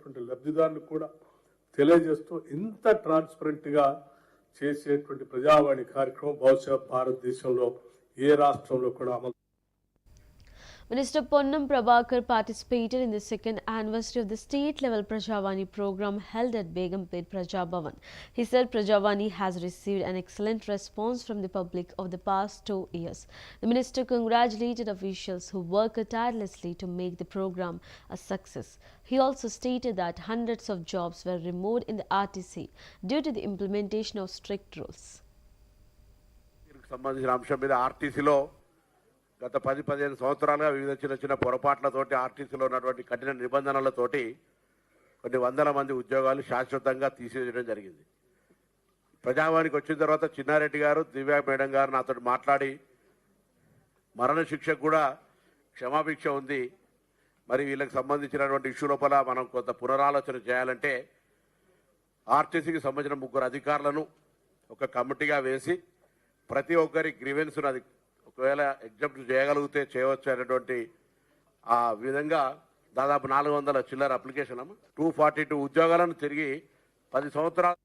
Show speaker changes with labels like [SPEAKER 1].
[SPEAKER 1] సంబంధించినటువంటి లబ్ధిదారులకు కూడా తెలియజేస్తూ ఇంత ట్రాన్స్పరెంట్గా చేసేటువంటి ప్రజావాణి కార్యక్రమం బహుశా భారతదేశంలో ఏ రాష్ట్రంలో కూడా అమలు.
[SPEAKER 2] Minister Ponnam Prabhakar participated in the second anniversary of the state-level Prajavani program held at Begumpet Praja Bhavan. He said Prajavani has received an excellent response from the public over the past 2 years. The minister congratulated officials who worked tirelessly to make the program a success. He also stated that hundreds of jobs were removed in the RTC due to the implementation of strict rules.
[SPEAKER 3] గత 10-15 సంవత్సరాలుగా వివిధ చిన్న పొరపాట్లతోటి ఆర్టీసీలో ఉన్నటువంటి కఠిన నిబంధనలతోటి కొన్ని వందల మంది ఉద్యోగాలు శాశ్వతంగా తీసేయడం జరిగింది. ప్రజావానికి వచ్చిన తర్వాత చిన్నారెడ్డి గారు, దివ్యా మేడం గారు నాతో మాట్లాడి మరణ శిక్షకు కూడా క్షమాభిక్ష ఉంది, మరి వీళ్ళకి సంబంధించినటువంటి ఇష్యూ లోపల మనం కొంత పునరాలోచన చేయాలంటే ఆర్టీసీకి సంబంధించిన 3 అధికారులను ఒక కమిటీగా వేసి ప్రతి ఒక్కరి గ్రీవెన్స్ను అది ఒకవేళ ఎగ్జామ్ట్ చేయగలిగితే చేయవచ్చు అనేటువంటి ఆ విధంగా దాదాపు 400 చిల్లర అప్లికేషన్ 242 ఉద్యోగాలను తిరిగి 10 సంవత్సరాలు